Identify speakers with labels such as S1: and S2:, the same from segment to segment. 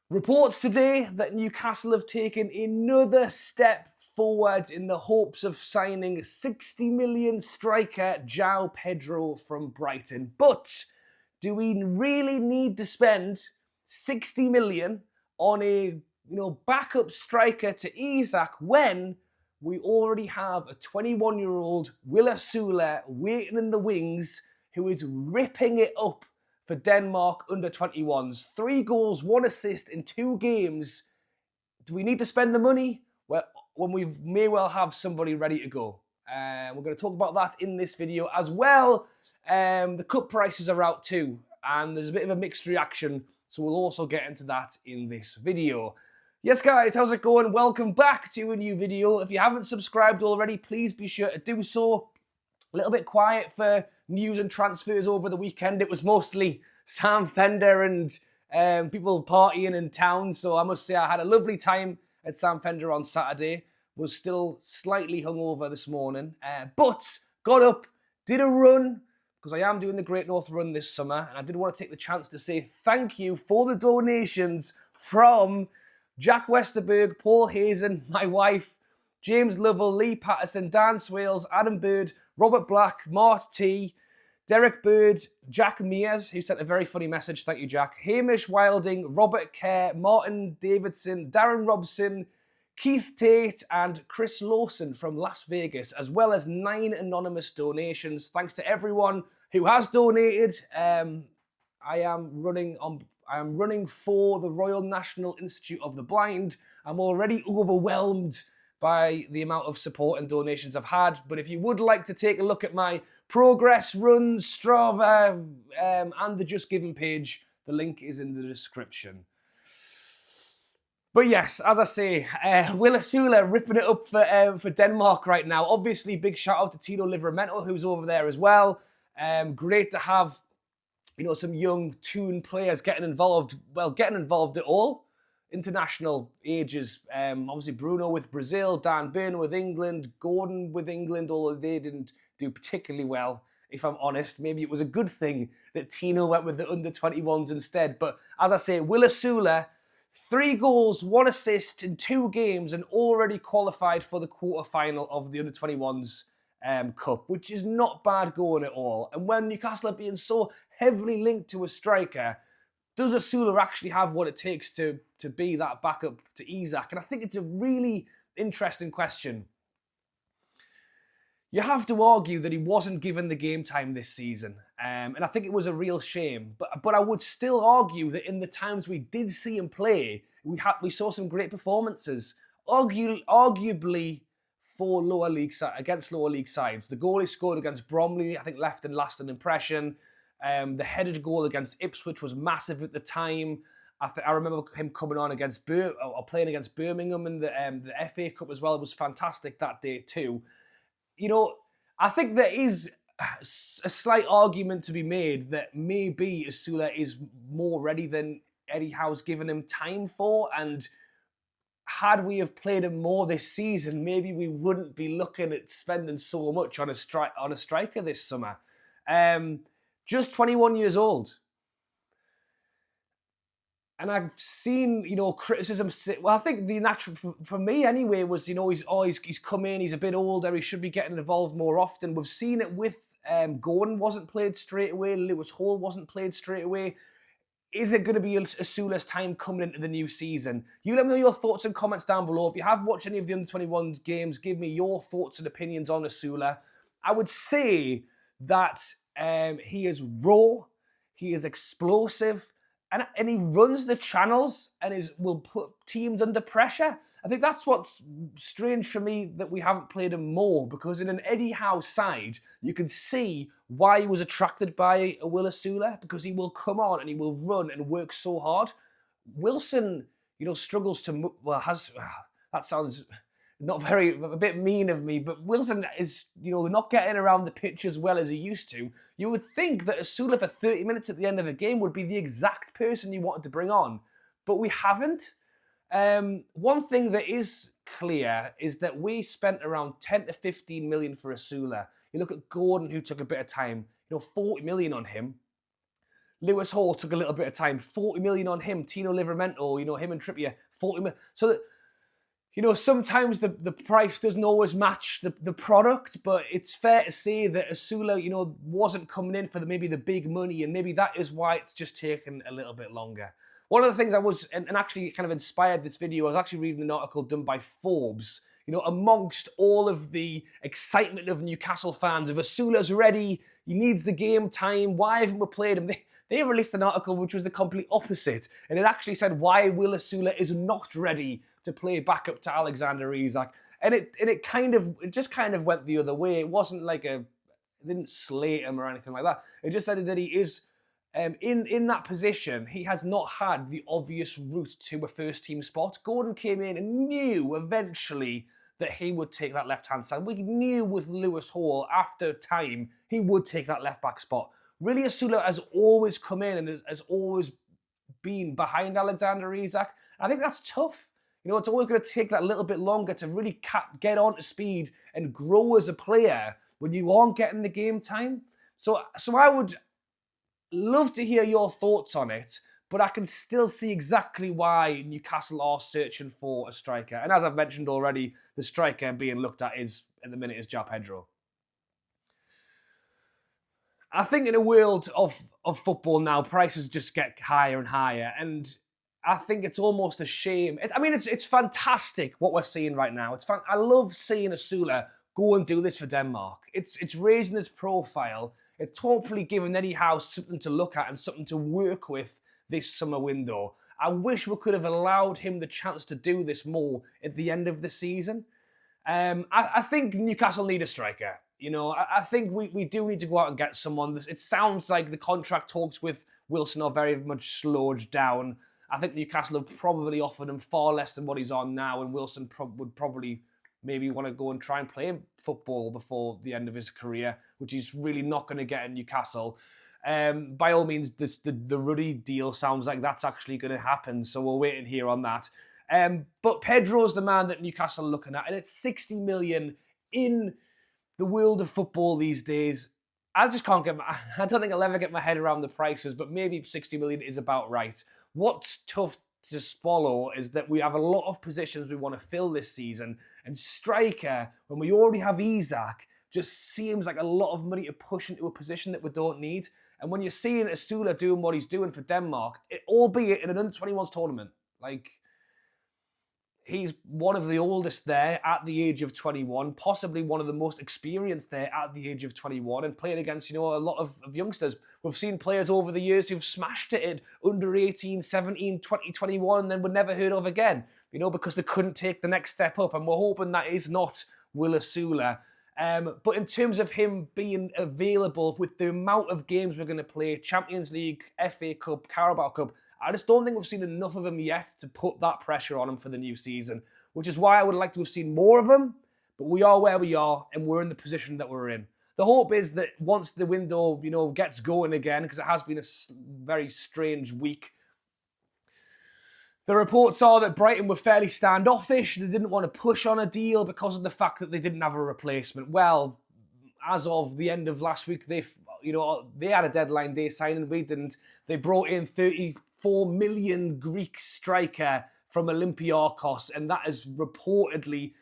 S1: Reports today that Newcastle have taken another step forward in the hopes of signing 60 million striker João Pedro from Brighton. But do we really need to spend 60 million on a backup striker to Isak when we already have a 21-year-old OSULA waiting in the wings who is ripping it up for Denmark under 21s? 3 goals, 1 assist in 2 games. Do we need to spend the money? Well, when we may well have somebody ready to go. We're going to talk about that in this video as well. The cup prices are out too, and there's a bit of a mixed reaction, so we'll also get into that in this video. Yes guys, how's it going? Welcome back to a new video. If you haven't subscribed already, please be sure to do so. A little bit quiet for news and transfers over the weekend. It was mostly Sam Fender and people partying in town. So I must say I had a lovely time at Sam Fender on Saturday. Was still slightly hungover this morning. But got up, did a run, because I am doing the Great North Run this summer. And I did want to take the chance to say thank you for the donations from Jack Westerberg, Paul Hazen, my wife, James Lovell, Lee Patterson, Dan Swales, Adam Bird, Robert Black, Mart T, Derek Bird, Jack Mears, who sent a very funny message, thank you Jack, Hamish Wilding, Robert Kerr, Martin Davidson, Darren Robson, Keith Tate and Chris Lawson from Las Vegas, as well as 9 anonymous donations. Thanks to everyone who has donated. I am running for the Royal National Institute of the Blind. I'm already overwhelmed by the amount of support and donations I've had. But if you would like to take a look at my progress, runs, Strava, and the Just Giving page, the link is in the description. But yes, as I say, OSULA ripping it up for Denmark right now. Obviously, big shout out to Tino Livramento, who's over there as well. Great to have some young Toon players getting involved at all. International ages. Obviously Bruno with Brazil, Dan Burn with England, Gordon with England, although they didn't do particularly well, if I'm honest. Maybe it was a good thing that Tino went with the under-21s instead. But as I say, OSULA, 3 goals, 1 assist in 2 games and already qualified for the quarter-final of the under-21s Cup, which is not bad going at all. And when Newcastle are being so heavily linked to a striker, does OSULA actually have what it takes to be that backup to Isak? And I think it's a really interesting question. You have to argue that he wasn't given the game time this season. And I think it was a real shame. But I would still argue that in the times we did see him play, we saw some great performances. Arguably for against lower league sides. The goal he scored against Bromley, I think, left and lasting impression. The headed goal against Ipswich was massive at the time. I remember him coming on against playing against Birmingham in the FA Cup as well. It was fantastic that day too. I think there is a slight argument to be made that maybe OSULA is more ready than Eddie Howe's given him time for, and had we have played him more this season, maybe we wouldn't be looking at spending so much on a striker this summer. Just 21 years old. And I've seen, criticism. Well, I think the natural, for me anyway, was, he's come in, he's a bit older, he should be getting involved more often. We've seen it with Gordon wasn't played straight away, Lewis Hall wasn't played straight away. Is it going to be OSULA's time coming into the new season? You let me know your thoughts and comments down below. If you have watched any of the under-21 games, give me your thoughts and opinions on OSULA. I would say that he is raw, he is explosive, and he runs the channels and will put teams under pressure. I think that's what's strange for me, that we haven't played him more, because in an Eddie Howe side, you can see why he was attracted by OSULA, because he will come on and he will run and work so hard. Wilson, struggles to, that sounds a bit mean of me, but Wilson is, not getting around the pitch as well as he used to. You would think that OSULA for 30 minutes at the end of a game would be the exact person you wanted to bring on, but we haven't. One thing that is clear is that we spent around 10 to 15 million for OSULA. You look at Gordon, who took a bit of time, 40 million on him. Lewis Hall took a little bit of time. 40 million on him. Tino Livramento, him and Trippier, 40 million. So that, sometimes the price doesn't always match the product, but it's fair to say that OSULA, wasn't coming in for maybe the big money, and maybe that is why it's just taken a little bit longer. One of the things I was, and actually kind of inspired this video, I was actually reading an article done by Forbes, amongst all of the excitement of Newcastle fans, if OSULA's ready, he needs the game time, why haven't we played him? They released an article which was the complete opposite, and it actually said why Will OSULA is not ready to play back up to Alexander Isak, and it just kind of went the other way. It wasn't like it didn't slate him or anything like that. It just said that he is in that position. He has not had the obvious route to a first team spot. Gordon came in and knew eventually that he would take that left-hand side. We knew with Lewis Hall, after time, he would take that left-back spot. Really, OSULA has always come in and has always been behind Alexander Isak. I think that's tough. It's always going to take that little bit longer to really get onto speed and grow as a player when you aren't getting the game time. So I would love to hear your thoughts on it, but I can still see exactly why Newcastle are searching for a striker. And as I've mentioned already, the striker being looked at at the minute is Pedro. I think in a world of football now, prices just get higher and higher, and I think it's almost a shame. It's fantastic what we're seeing right now. I love seeing OSULA go and do this for Denmark. It's raising his profile. It's hopefully giving Eddie Howe something to look at and something to work with this summer window. I wish we could have allowed him the chance to do this more at the end of the season. I think Newcastle need a striker. I think we do need to go out and get someone. It sounds like the contract talks with Wilson are very much slowed down. I think Newcastle have probably offered him far less than what he's on now, and Wilson would probably maybe want to go and try and play football before the end of his career, which he's really not going to get in Newcastle. By all means, the Ruddy deal sounds like that's actually going to happen, so we're waiting here on that. But Pedro's the man that Newcastle are looking at, and it's 60 million in the world of football these days. I just can't I don't think I'll ever get my head around the prices, but maybe 60 million is about right. What's tough to swallow is that we have a lot of positions we want to fill this season, and striker, when we already have Isak, just seems like a lot of money to push into a position that we don't need. And when you're seeing OSULA doing what he's doing for Denmark, albeit in an under-21s tournament, he's one of the oldest there at the age of 21, possibly one of the most experienced there at the age of 21, and playing against, a lot of youngsters. We've seen players over the years who've smashed it at under 18, 17, 20, 21, and then were never heard of again, because they couldn't take the next step up. And we're hoping that is not Will OSULA. But in terms of him being available with the amount of games we're going to play, Champions League, FA Cup, Carabao Cup, I just don't think we've seen enough of him yet to put that pressure on him for the new season, which is why I would like to have seen more of him, but we are where we are, and we're in the position that we're in. The hope is that once the window, gets going again, because it has been a very strange week, the reports are that Brighton were fairly standoffish. They didn't want to push on a deal because of the fact that they didn't have a replacement. Well, as of the end of last week, they had a deadline day signing. We didn't. They brought in 34 million Greek striker from Olympiacos, and that has reportedly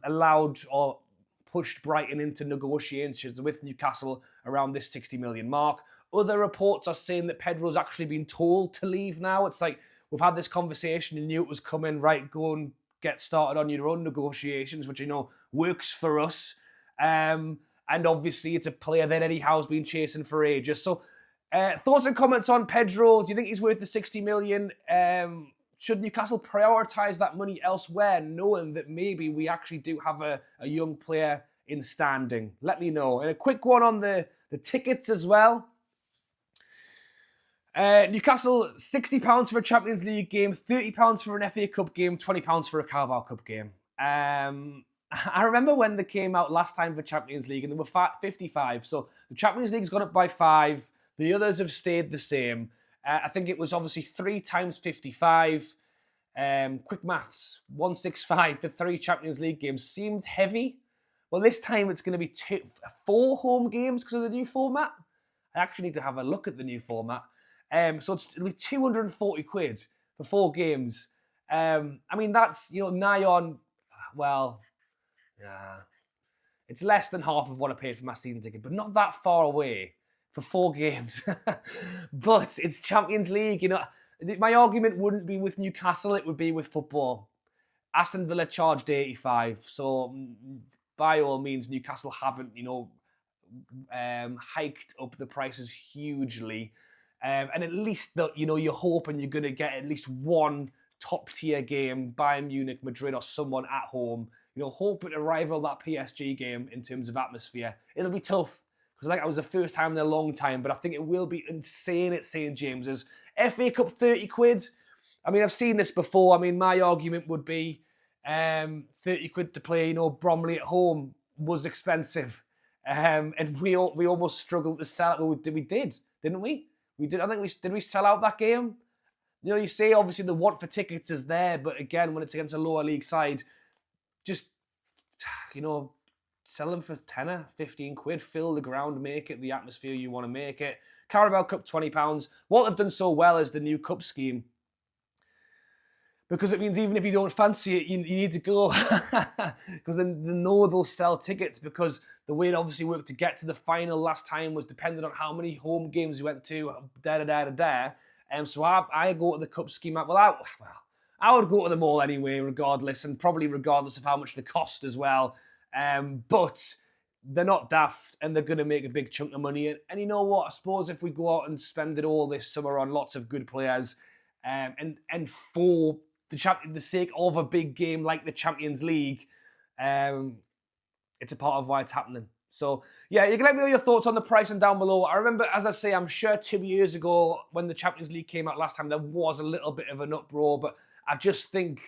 S1: allowed or pushed Brighton into negotiations with Newcastle around this 60 million mark. Other reports are saying that Pedro's actually been told to leave now. It's like, we've had this conversation, you knew it was coming, right, go and get started on your own negotiations, which, works for us. And obviously it's a player that Eddie Howe's been chasing for ages. So thoughts and comments on Pedro. Do you think he's worth the 60 million? Should Newcastle prioritise that money elsewhere, knowing that maybe we actually do have a young player in standing? Let me know. And a quick one on the tickets as well. Newcastle, £60 for a Champions League game, £30 for an FA Cup game, £20 for a Carabao Cup game. I remember when they came out last time for Champions League and they were 55. So the Champions League's gone up by 5. The others have stayed the same. I think it was obviously 3 times 55. Quick maths, 165 for 3 Champions League games seemed heavy. Well, this time it's going to be 4 home games because of the new format. I actually need to have a look at the new format. So it'll be 240 quid for 4 games. I mean, that's, nigh on, well, yeah, it's less than half of what I paid for my season ticket, but not that far away for 4 games. But it's Champions League, My argument wouldn't be with Newcastle, it would be with football. Aston Villa charged 85, so by all means, Newcastle haven't, hiked up the prices hugely. And at least, you're hoping you're going to get at least one top-tier game, Bayern Munich, Madrid, or someone at home, hoping to rival that PSG game in terms of atmosphere. It'll be tough, because that was the first time in a long time, but I think it will be insane at St. James's. FA Cup, 30 quid. I mean, I've seen this before. I mean, my argument would be 30 quid to play, Bromley at home was expensive. And we almost struggled to sell it. Well, we did, didn't we? We did. I think did we sell out that game? You say obviously the want for tickets is there, but again, when it's against a lower league side, just, sell them for tenner, 15 quid, fill the ground, make it the atmosphere you want to make it. Carabao Cup, £20. What they've done so well is the new cup scheme, because it means even if you don't fancy it, you need to go. Because then they know they'll sell tickets, because the way it obviously worked to get to the final last time was dependent on how many home games you went to, so I go to the cup scheme. I would go to them all anyway, regardless, and probably regardless of how much they cost as well. But they're not daft, and they're going to make a big chunk of money. And you know what? I suppose if we go out and spend it all this summer on lots of good players, and for the sake of a big game like the Champions League, it's a part of why it's happening. So, yeah, you can let me know your thoughts on the pricing down below. I remember, as I say, I'm sure 2 years ago when the Champions League came out last time, there was a little bit of an uproar, but I just think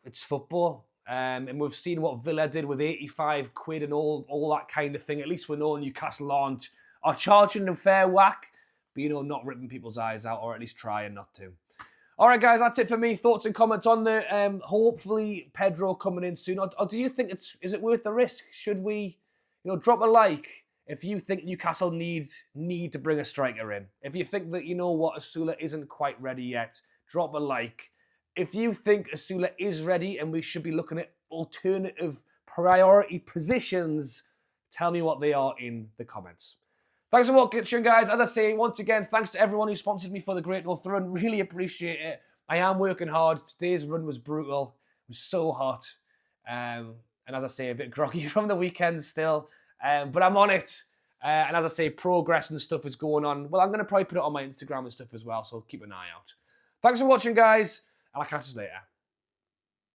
S1: it's football. And we've seen what Villa did with 85 quid and all that kind of thing. At least we know Newcastle are charging a fair whack, but, not ripping people's eyes out, or at least trying not to. All right, guys, that's it for me. Thoughts and comments on the hopefully Pedro coming in soon, or do you think is it worth the risk? Should we, drop a like if you think Newcastle need to bring a striker in. If you think that Isula isn't quite ready yet, drop a like. If you think Isula is ready and we should be looking at alternative priority positions, tell me what they are in the comments. Thanks for watching, guys. As I say, once again, thanks to everyone who sponsored me for the Great North Run. Really appreciate it. I am working hard. Today's run was brutal. It was so hot. And as I say, a bit groggy from the weekend still. But I'm on it. And as I say, progress and stuff is going on. Well, I'm going to probably put it on my Instagram and stuff as well, so keep an eye out. Thanks for watching, guys. And I'll catch you later.